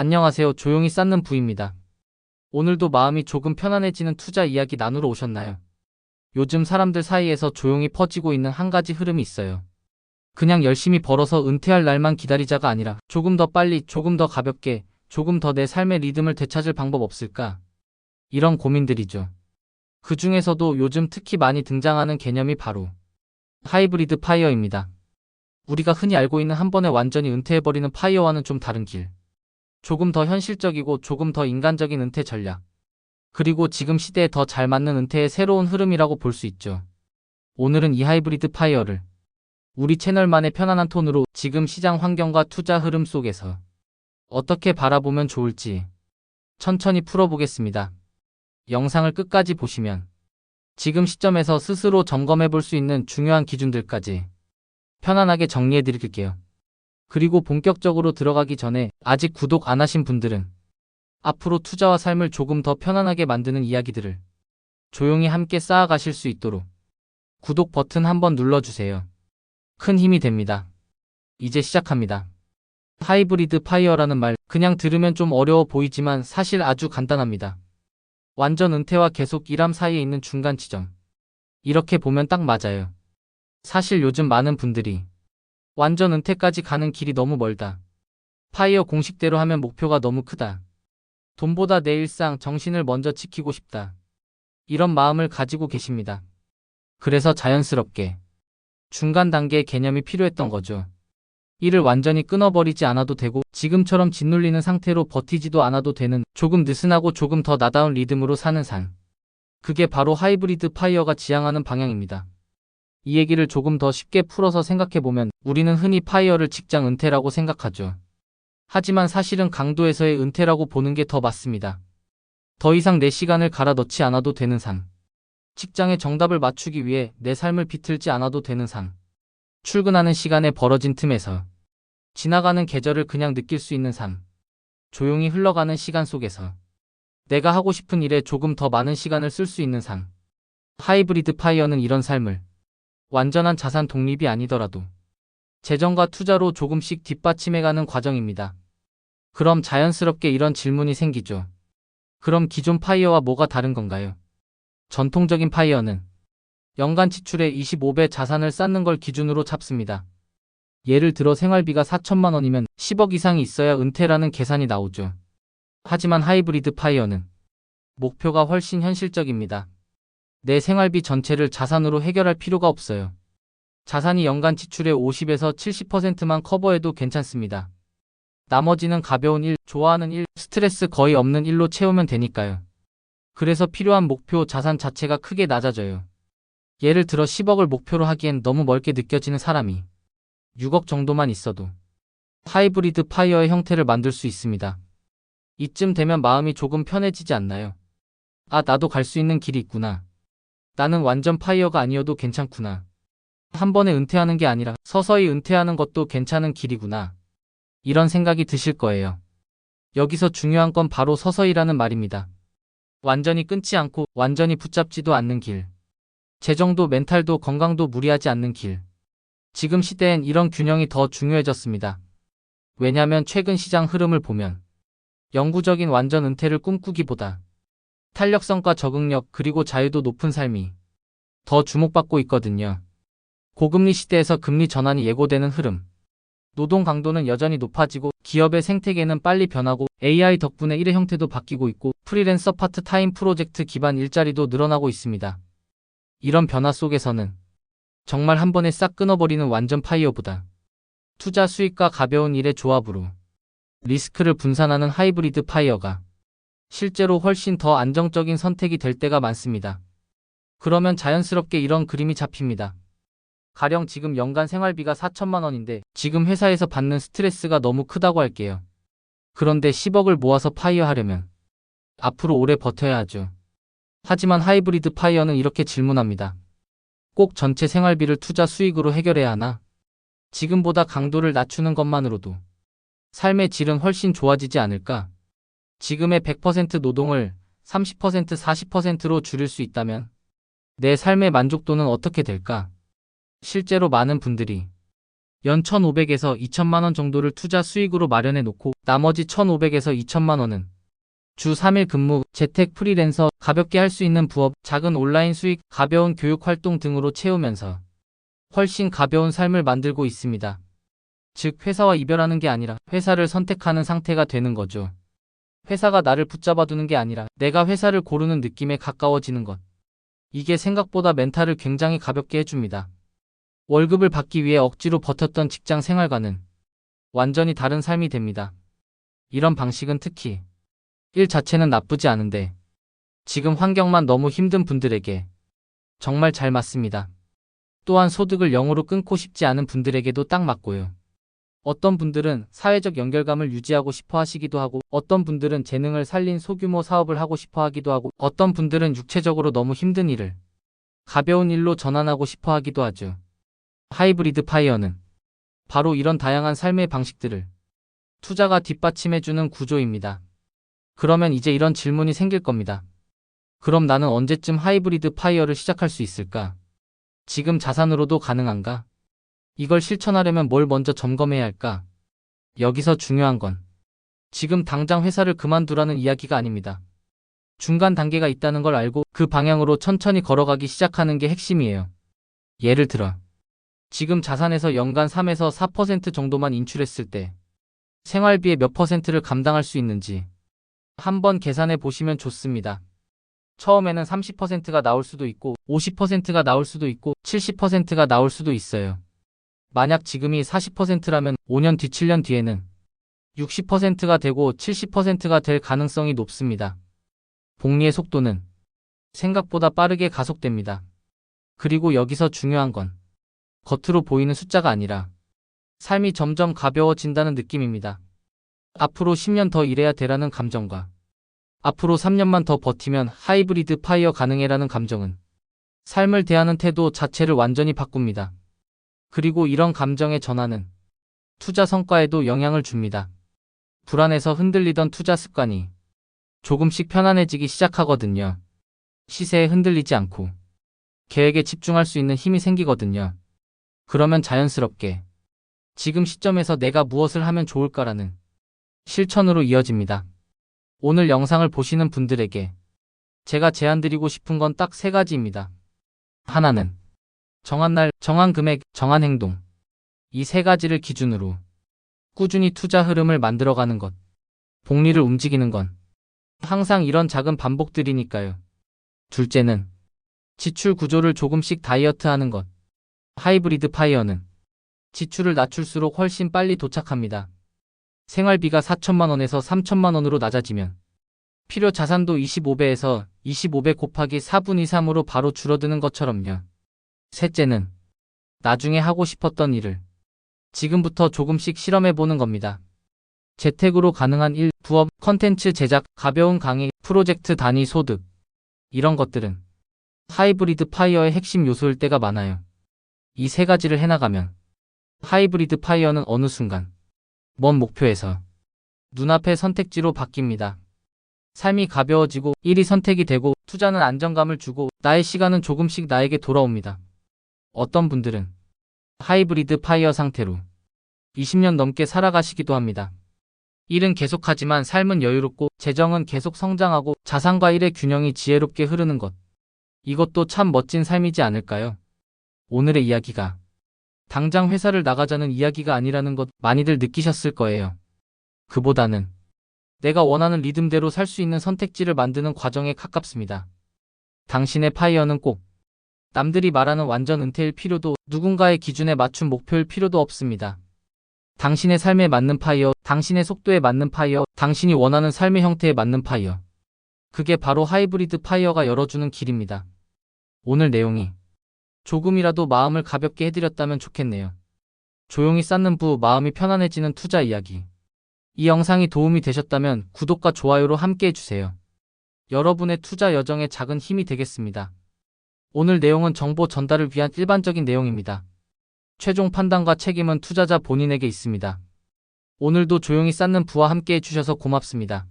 안녕하세요. 조용히 쌓는 부입니다. 오늘도 마음이 조금 편안해지는 투자 이야기 나누러 오셨나요? 요즘 사람들 사이에서 조용히 퍼지고 있는 한 가지 흐름이 있어요. 그냥 열심히 벌어서 은퇴할 날만 기다리자가 아니라 조금 더 빨리, 조금 더 가볍게, 조금 더 내 삶의 리듬을 되찾을 방법 없을까? 이런 고민들이죠. 그 중에서도 요즘 특히 많이 등장하는 개념이 바로 하이브리드 파이어입니다. 우리가 흔히 알고 있는 한 번에 완전히 은퇴해버리는 파이어와는 좀 다른 길. 조금 더 현실적이고 조금 더 인간적인 은퇴 전략. 그리고 지금 시대에 더 잘 맞는 은퇴의 새로운 흐름이라고 볼 수 있죠. 오늘은 이 하이브리드 파이어를 우리 채널만의 편안한 톤으로 지금 시장 환경과 투자 흐름 속에서 어떻게 바라보면 좋을지 천천히 풀어보겠습니다. 영상을 끝까지 보시면 지금 시점에서 스스로 점검해 볼 수 있는 중요한 기준들까지 편안하게 정리해 드릴게요. 그리고 본격적으로 들어가기 전에 아직 구독 안 하신 분들은 앞으로 투자와 삶을 조금 더 편안하게 만드는 이야기들을 조용히 함께 쌓아가실 수 있도록 구독 버튼 한번 눌러주세요. 큰 힘이 됩니다. 이제 시작합니다. 하이브리드 파이어라는 말 그냥 들으면 좀 어려워 보이지만 사실 아주 간단합니다. 완전 은퇴와 계속 일함 사이에 있는 중간 지점. 이렇게 보면 딱 맞아요. 사실 요즘 많은 분들이 완전 은퇴까지 가는 길이 너무 멀다. 파이어 공식대로 하면 목표가 너무 크다. 돈보다 내 일상, 정신을 먼저 지키고 싶다. 이런 마음을 가지고 계십니다. 그래서 자연스럽게 중간 단계의 개념이 필요했던 거죠. 이를 완전히 끊어버리지 않아도 되고 지금처럼 짓눌리는 상태로 버티지도 않아도 되는 조금 느슨하고 조금 더 나다운 리듬으로 사는 삶. 그게 바로 하이브리드 파이어가 지향하는 방향입니다. 이 얘기를 조금 더 쉽게 풀어서 생각해보면 우리는 흔히 파이어를 직장 은퇴라고 생각하죠. 하지만 사실은 강도에서의 은퇴라고 보는 게 더 맞습니다. 더 이상 내 시간을 갈아 넣지 않아도 되는 삶. 직장의 정답을 맞추기 위해 내 삶을 비틀지 않아도 되는 삶. 출근하는 시간에 벌어진 틈에서 지나가는 계절을 그냥 느낄 수 있는 삶. 조용히 흘러가는 시간 속에서 내가 하고 싶은 일에 조금 더 많은 시간을 쓸 수 있는 삶. 하이브리드 파이어는 이런 삶을 완전한 자산 독립이 아니더라도 재정과 투자로 조금씩 뒷받침해가는 과정입니다. 그럼 자연스럽게 이런 질문이 생기죠. 그럼 기존 파이어와 뭐가 다른 건가요? 전통적인 파이어는 연간 지출의 25배 자산을 쌓는 걸 기준으로 잡습니다. 예를 들어 생활비가 4천만 원이면 10억 이상이 있어야 은퇴라는 계산이 나오죠. 하지만 하이브리드 파이어는 목표가 훨씬 현실적입니다. 내 생활비 전체를 자산으로 해결할 필요가 없어요. 자산이 연간 지출의 50에서 70%만 커버해도 괜찮습니다. 나머지는 가벼운 일, 좋아하는 일, 스트레스 거의 없는 일로 채우면 되니까요. 그래서 필요한 목표 자산 자체가 크게 낮아져요. 예를 들어 10억을 목표로 하기엔 너무 멀게 느껴지는 사람이 6억 정도만 있어도 하이브리드 파이어의 형태를 만들 수 있습니다. 이쯤 되면 마음이 조금 편해지지 않나요? 아, 나도 갈 수 있는 길이 있구나. 나는 완전 파이어가 아니어도 괜찮구나. 한 번에 은퇴하는 게 아니라 서서히 은퇴하는 것도 괜찮은 길이구나. 이런 생각이 드실 거예요. 여기서 중요한 건 바로 서서히라는 말입니다. 완전히 끊지 않고 완전히 붙잡지도 않는 길. 재정도 멘탈도 건강도 무리하지 않는 길. 지금 시대엔 이런 균형이 더 중요해졌습니다. 왜냐면 최근 시장 흐름을 보면 영구적인 완전 은퇴를 꿈꾸기보다 탄력성과 적응력 그리고 자유도 높은 삶이 더 주목받고 있거든요. 고금리 시대에서 금리 전환이 예고되는 흐름. 노동 강도는 여전히 높아지고 기업의 생태계는 빨리 변하고 AI 덕분에 일의 형태도 바뀌고 있고 프리랜서 파트타임 프로젝트 기반 일자리도 늘어나고 있습니다. 이런 변화 속에서는 정말 한 번에 싹 끊어버리는 완전 파이어보다 투자 수익과 가벼운 일의 조합으로 리스크를 분산하는 하이브리드 파이어가 실제로 훨씬 더 안정적인 선택이 될 때가 많습니다. 그러면 자연스럽게 이런 그림이 잡힙니다. 가령 지금 연간 생활비가 4천만 원인데 지금 회사에서 받는 스트레스가 너무 크다고 할게요. 그런데 10억을 모아서 파이어 하려면 앞으로 오래 버텨야 하죠. 하지만 하이브리드 파이어는 이렇게 질문합니다. 꼭 전체 생활비를 투자 수익으로 해결해야 하나? 지금보다 강도를 낮추는 것만으로도 삶의 질은 훨씬 좋아지지 않을까? 지금의 100% 노동을 30%, 40%로 줄일 수 있다면 내 삶의 만족도는 어떻게 될까? 실제로 많은 분들이 연 1,500에서 2천만 원 정도를 투자 수익으로 마련해 놓고 나머지 1,500에서 2천만 원은 주 3일 근무, 재택 프리랜서, 가볍게 할 수 있는 부업, 작은 온라인 수익, 가벼운 교육 활동 등으로 채우면서 훨씬 가벼운 삶을 만들고 있습니다. 즉 회사와 이별하는 게 아니라 회사를 선택하는 상태가 되는 거죠. 회사가 나를 붙잡아두는 게 아니라 내가 회사를 고르는 느낌에 가까워지는 것. 이게 생각보다 멘탈을 굉장히 가볍게 해줍니다. 월급을 받기 위해 억지로 버텼던 직장 생활과는 완전히 다른 삶이 됩니다. 이런 방식은 특히 일 자체는 나쁘지 않은데 지금 환경만 너무 힘든 분들에게 정말 잘 맞습니다. 또한 소득을 0으로 끊고 싶지 않은 분들에게도 딱 맞고요. 어떤 분들은 사회적 연결감을 유지하고 싶어 하시기도 하고, 어떤 분들은 재능을 살린 소규모 사업을 하고 싶어 하기도 하고, 어떤 분들은 육체적으로 너무 힘든 일을 가벼운 일로 전환하고 싶어 하기도 하죠. 하이브리드 파이어는 바로 이런 다양한 삶의 방식들을 투자가 뒷받침해주는 구조입니다. 그러면 이제 이런 질문이 생길 겁니다. 그럼 나는 언제쯤 하이브리드 파이어를 시작할 수 있을까? 지금 자산으로도 가능한가? 이걸 실천하려면 뭘 먼저 점검해야 할까? 여기서 중요한 건 지금 당장 회사를 그만두라는 이야기가 아닙니다. 중간 단계가 있다는 걸 알고 그 방향으로 천천히 걸어가기 시작하는 게 핵심이에요. 예를 들어 지금 자산에서 연간 3에서 4% 정도만 인출했을 때 생활비의 몇 %를 감당할 수 있는지 한번 계산해 보시면 좋습니다. 처음에는 30%가 나올 수도 있고 50%가 나올 수도 있고 70%가 나올 수도 있어요. 만약 지금이 40%라면 5년 뒤 7년 뒤에는 60%가 되고 70%가 될 가능성이 높습니다. 복리의 속도는 생각보다 빠르게 가속됩니다. 그리고 여기서 중요한 건 겉으로 보이는 숫자가 아니라 삶이 점점 가벼워진다는 느낌입니다. 앞으로 10년 더 일해야 되라는 감정과 앞으로 3년만 더 버티면 하이브리드 파이어 가능해라는 감정은 삶을 대하는 태도 자체를 완전히 바꿉니다. 그리고 이런 감정의 전환은 투자 성과에도 영향을 줍니다. 불안해서 흔들리던 투자 습관이 조금씩 편안해지기 시작하거든요. 시세에 흔들리지 않고 계획에 집중할 수 있는 힘이 생기거든요. 그러면 자연스럽게 지금 시점에서 내가 무엇을 하면 좋을까라는 실천으로 이어집니다. 오늘 영상을 보시는 분들에게 제가 제안드리고 싶은 건 딱 3가지입니다. 하나는 정한 날, 정한 금액, 정한 행동. 이 3가지를 기준으로 꾸준히 투자 흐름을 만들어가는 것. 복리를 움직이는 건 항상 이런 작은 반복들이니까요. 둘째는 지출 구조를 조금씩 다이어트하는 것. 하이브리드 파이어는 지출을 낮출수록 훨씬 빨리 도착합니다. 생활비가 4천만 원에서 3천만 원으로 낮아지면 필요 자산도 25배에서 25배 곱하기 4분의 3으로 바로 줄어드는 것처럼요. 셋째는 나중에 하고 싶었던 일을 지금부터 조금씩 실험해보는 겁니다. 재택으로 가능한 일, 부업, 컨텐츠 제작, 가벼운 강의, 프로젝트 단위 소득. 이런 것들은 하이브리드 파이어의 핵심 요소일 때가 많아요. 이 3가지를 해나가면 하이브리드 파이어는 어느 순간 먼 목표에서 눈앞의 선택지로 바뀝니다. 삶이 가벼워지고 일이 선택이 되고 투자는 안정감을 주고 나의 시간은 조금씩 나에게 돌아옵니다. 어떤 분들은 하이브리드 파이어 상태로 20년 넘게 살아가시기도 합니다. 일은 계속하지만 삶은 여유롭고 재정은 계속 성장하고 자산과 일의 균형이 지혜롭게 흐르는 것. 이것도 참 멋진 삶이지 않을까요? 오늘의 이야기가 당장 회사를 나가자는 이야기가 아니라는 것 많이들 느끼셨을 거예요. 그보다는 내가 원하는 리듬대로 살 수 있는 선택지를 만드는 과정에 가깝습니다. 당신의 파이어는 꼭 남들이 말하는 완전 은퇴일 필요도 누군가의 기준에 맞춘 목표일 필요도 없습니다. 당신의 삶에 맞는 파이어, 당신의 속도에 맞는 파이어, 당신이 원하는 삶의 형태에 맞는 파이어. 그게 바로 하이브리드 파이어가 열어주는 길입니다. 오늘 내용이 조금이라도 마음을 가볍게 해드렸다면 좋겠네요. 조용히 쌓는 부 마음이 편안해지는 투자 이야기. 이 영상이 도움이 되셨다면 구독과 좋아요로 함께 해주세요. 여러분의 투자 여정에 작은 힘이 되겠습니다. 오늘 내용은 정보 전달을 위한 일반적인 내용입니다. 최종 판단과 책임은 투자자 본인에게 있습니다. 오늘도 조용히 쌓는 부와 함께 해주셔서 고맙습니다.